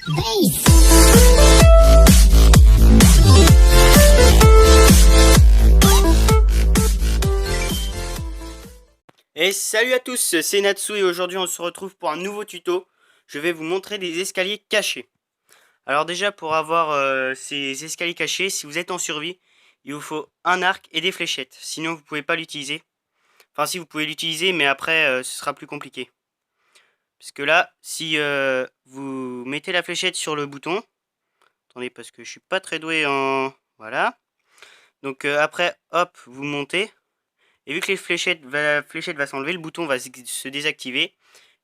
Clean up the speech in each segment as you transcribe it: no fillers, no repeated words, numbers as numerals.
Et salut à tous, c'est Natsu et aujourd'hui on se retrouve pour un nouveau tuto. Je vais vous montrer des escaliers cachés. Alors déjà pour avoir ces escaliers cachés, si vous êtes en survie, il vous faut un arc et des fléchettes. Sinon vous pouvez pas l'utiliser. Enfin si, vous pouvez l'utiliser, mais après ce sera plus compliqué. Parce que là, si vous mettez la fléchette sur le bouton, attendez parce que je suis pas très doué en... Voilà. Donc après, hop, vous montez. Et vu que la fléchette va s'enlever, le bouton va se désactiver.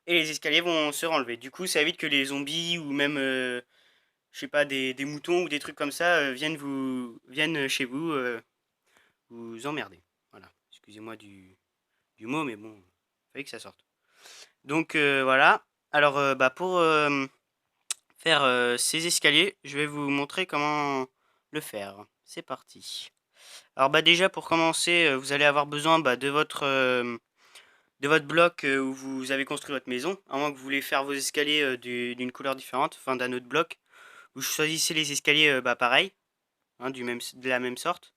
Et les escaliers vont se renlever. Du coup, ça évite que les zombies ou même, je sais pas, des moutons ou des trucs comme ça viennent chez vous vous emmerder. Voilà. Excusez-moi du mot, mais bon, il fallait que ça sorte. Donc voilà. Alors, pour faire ces escaliers, je vais vous montrer comment le faire. C'est parti. Alors déjà pour commencer, vous allez avoir besoin de votre bloc où vous avez construit votre maison, à moins que vous voulez faire vos escaliers d'une couleur différente, enfin d'un autre bloc. Vous choisissez les escaliers pareil, hein, de la même sorte.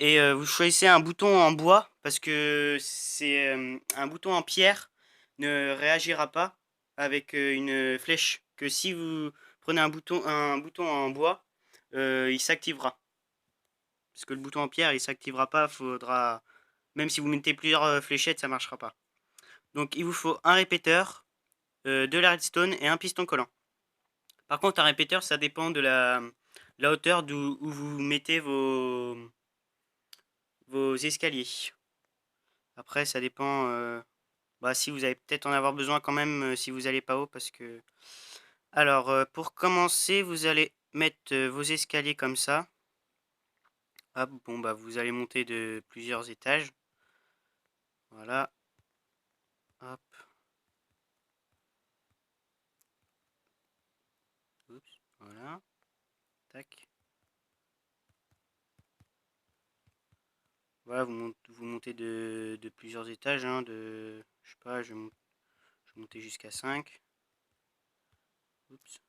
Et vous choisissez un bouton en bois, parce que c'est un bouton en pierre ne réagira pas avec une flèche. Que si vous prenez un bouton en bois, il s'activera. Parce que le bouton en pierre, il s'activera pas, faudra... Même si vous mettez plusieurs fléchettes, ça marchera pas. Donc il vous faut un répéteur, de la redstone et un piston collant. Par contre, un répéteur, ça dépend de la hauteur où vous mettez vos escaliers. Après, ça dépend... si vous allez peut-être en avoir besoin quand même si vous n'allez pas haut, parce que... Alors, pour commencer, vous allez mettre vos escaliers comme ça. Hop, vous allez monter de plusieurs étages. Voilà. Hop. Oups, voilà. Tac. Voilà, vous montez de plusieurs étages, hein, je sais pas, je vais monter jusqu'à 5. Oups.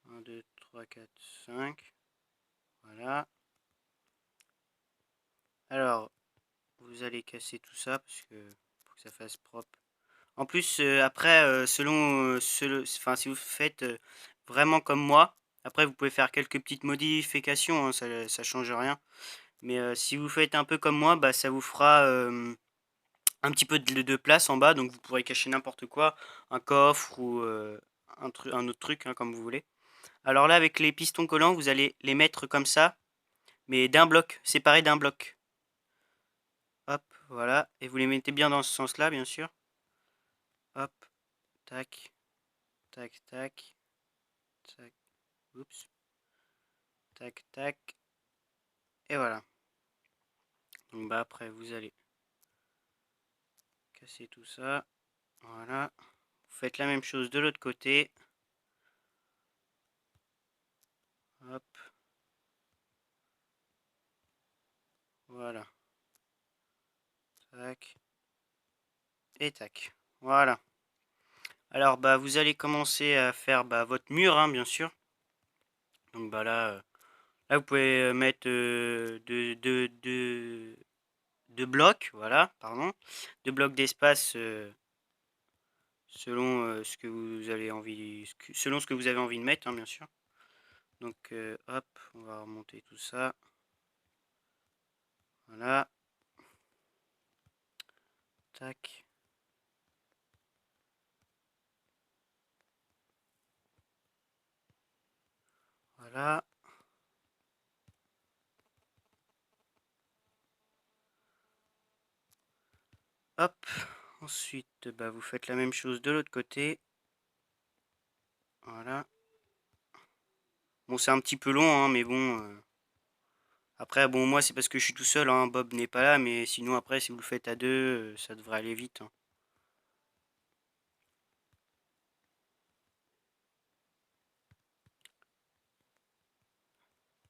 1, 2, 3, 4, 5. Voilà. Alors, vous allez casser tout ça, parce que faut que ça fasse propre. En plus, après, enfin, si vous faites vraiment comme moi, après vous pouvez faire quelques petites modifications, hein, ça change rien. Mais si vous faites un peu comme moi, ça vous fera un petit peu de place en bas, donc vous pourrez cacher n'importe quoi, un coffre ou un autre truc, hein, comme vous voulez. Alors là, avec les pistons collants, vous allez les mettre comme ça, mais d'un bloc, séparés d'un bloc. Hop, voilà, et vous les mettez bien dans ce sens-là, bien sûr. Hop, tac, tac, tac, tac, oups, tac, tac, et voilà. Donc après, vous allez casser tout ça, voilà. Vous faites la même chose de l'autre côté. Hop. Voilà. Tac. Et tac. Voilà. Alors vous allez commencer à faire votre mur, hein, bien sûr. Donc là vous pouvez mettre deux blocs, voilà, pardon. Deux blocs d'espace selon ce que vous avez envie, selon ce que vous avez envie de mettre, hein, bien sûr. Donc hop, on va remonter tout ça. Voilà. Tac. Voilà. Hop. Ensuite, vous faites la même chose de l'autre côté. Voilà. Bon, c'est un petit peu long, hein, mais bon. Après, bon, moi, c'est parce que je suis tout seul, hein. Bob n'est pas là, mais sinon, après, si vous le faites à deux, ça devrait aller vite, hein.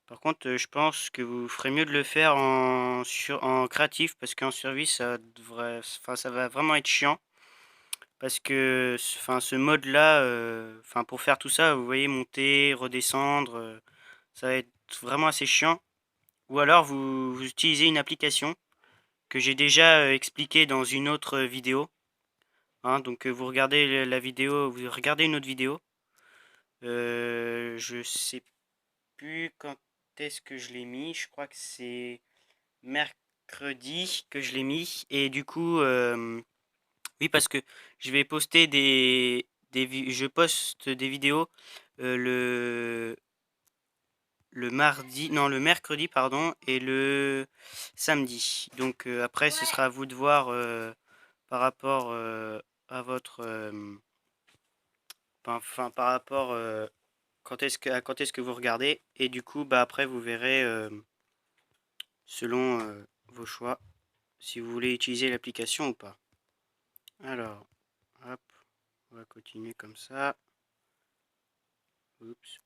Par contre, je pense que vous ferez mieux de le faire en créatif, parce qu'en survie, ça va vraiment être chiant. parce que ce mode là, pour faire tout ça, vous voyez, monter, redescendre, ça va être vraiment assez chiant. Ou alors vous utilisez une application que j'ai déjà expliqué dans une autre vidéo, hein. Donc vous regardez la vidéo, vous regardez une autre vidéo. Je sais plus quand est-ce que je l'ai mis. Je crois que c'est mercredi que je l'ai mis. Et du coup, oui, parce que je vais poster je poste des vidéos le mardi, non, le mercredi, pardon, et le samedi. Donc après, ce sera à vous de voir par rapport à votre, par rapport quand est-ce que vous regardez. Et du coup, bah après, vous verrez selon vos choix si vous voulez utiliser l'application ou pas. Alors, hop, on va continuer comme ça. Oups,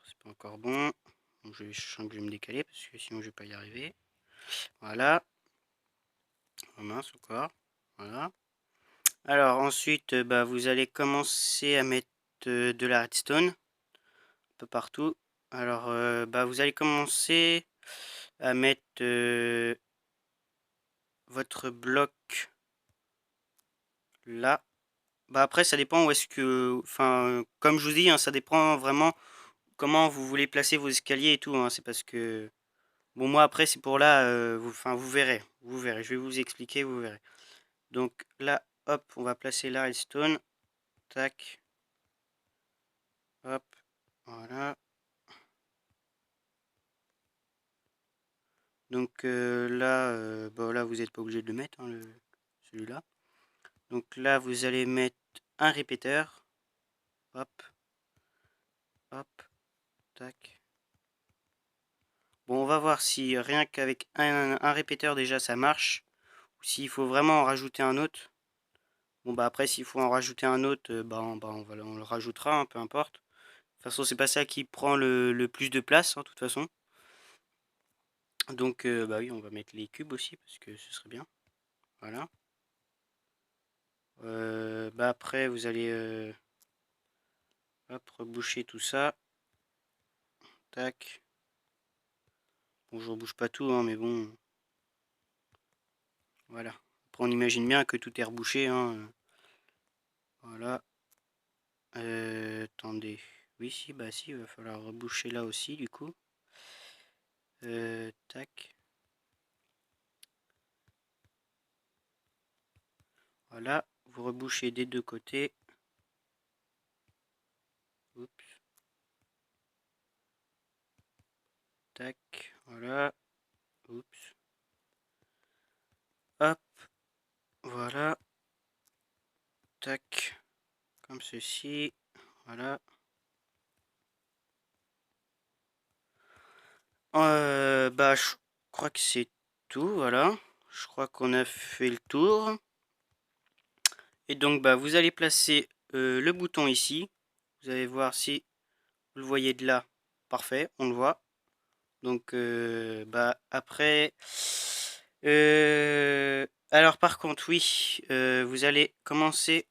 c'est pas encore bon. Donc, je sens que je vais me décaler parce que sinon je vais pas y arriver. Voilà. Oh mince encore. Voilà. Alors ensuite, bah, vous allez commencer à mettre de la redstone un peu partout. Alors bah, vous allez commencer à mettre votre bloc là. Bah après ça dépend où est-ce que, comme je vous dis, hein, ça dépend vraiment comment vous voulez placer vos escaliers et tout, hein. C'est parce que bon, moi après c'est pour là, vous verrez, je vais vous expliquer, vous verrez. Donc là, hop, on va placer la redstone, tac, hop, voilà. Donc là, bah, là vous n'êtes pas obligé de le mettre, hein, celui-là. Donc là vous allez mettre un répéteur, hop, hop, tac. Bon, on va voir si rien qu'avec un répéteur déjà ça marche, ou s'il faut vraiment en rajouter un autre. Bon bah après s'il faut en rajouter un autre, on le rajoutera, hein, peu importe. De toute façon c'est pas ça qui prend le plus de place, hein, de toute façon. Donc bah oui, on va mettre les cubes aussi parce que ce serait bien. Voilà. Bah après vous allez hop, reboucher tout ça. Tac. Bon, je rebouche pas tout, hein, mais bon. Voilà. Après on imagine bien que tout est rebouché, hein. Voilà. Attendez. Oui, si, bah si, il va falloir reboucher là aussi du coup. Tac. Voilà. Vous rebouchez des deux côtés. Oups. Tac. Voilà. Oups. Hop. Voilà. Tac. Comme ceci. Voilà. Bah, je crois que c'est tout, voilà. Je crois qu'on a fait le tour. Et donc, bah, vous allez placer le bouton ici. Vous allez voir si vous le voyez de là. Parfait, on le voit. Donc, bah, après... alors, par contre, oui, vous allez commencer...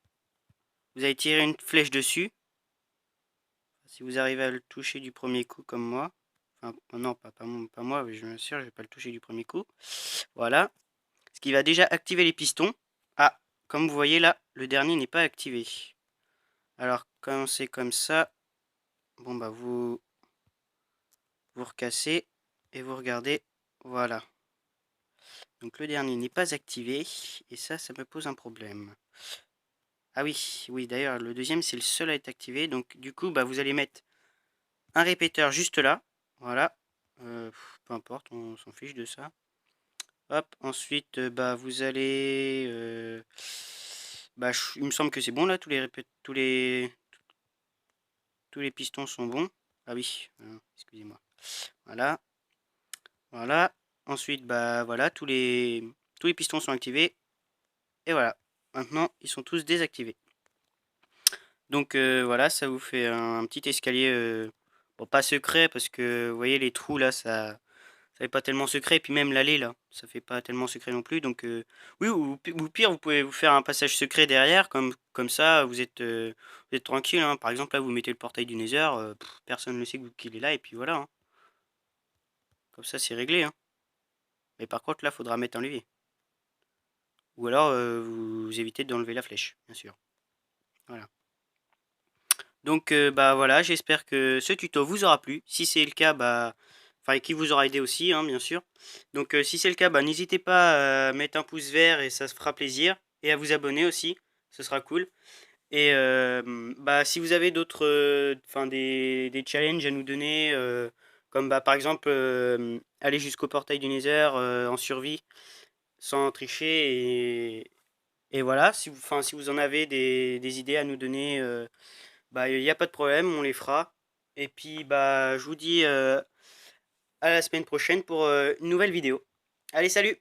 Vous allez tirer une flèche dessus. Si vous arrivez à le toucher du premier coup, comme moi. Enfin, non, pas moi, je suis sûr, je vais pas le toucher du premier coup. Voilà. Ce qui va déjà activer les pistons. Ah, comme vous voyez là, le dernier n'est pas activé. Alors, quand c'est comme ça, bon bah vous recassez et vous regardez. Voilà. Donc le dernier n'est pas activé et ça me pose un problème. Ah oui, oui, d'ailleurs, le deuxième, c'est le seul à être activé. Donc du coup, bah, vous allez mettre un répéteur juste là. Voilà. Peu importe, on s'en fiche de ça. Hop, ensuite, bah, vous allez... bah, il me semble que c'est bon là, tous les pistons sont bons. Ah oui, excusez-moi. Voilà, voilà. Ensuite, bah voilà, tous les pistons sont activés. Et voilà, maintenant ils sont tous désactivés. Donc voilà, ça vous fait un petit escalier, bon, pas secret parce que vous voyez les trous là, ça ça fait pas tellement secret. Et puis même l'allée là, ça fait pas tellement secret non plus. Donc oui, ou pire, vous pouvez vous faire un passage secret derrière, comme ça, vous êtes tranquille. Hein. Par exemple, là, vous mettez le portail du Nether, personne ne sait qu'il est là, et puis voilà. Hein. Comme ça, c'est réglé. Hein. Mais par contre, là, faudra mettre un levier. Ou alors, vous évitez d'enlever la flèche, bien sûr. Voilà. Donc, bah voilà, j'espère que ce tuto vous aura plu. Si c'est le cas, bah, enfin, qui vous aura aidé aussi, hein, bien sûr. Donc, si c'est le cas, bah, n'hésitez pas à mettre un pouce vert et ça se fera plaisir. Et à vous abonner aussi, ce sera cool. Et bah, si vous avez d'autres, enfin, des challenges à nous donner, comme bah, par exemple, aller jusqu'au portail du Nether en survie, sans tricher, et voilà, si vous, enfin, si vous en avez des idées à nous donner, bah, il n'y a pas de problème, on les fera. Et puis, bah, je vous dis à la semaine prochaine pour une nouvelle vidéo. Allez, salut!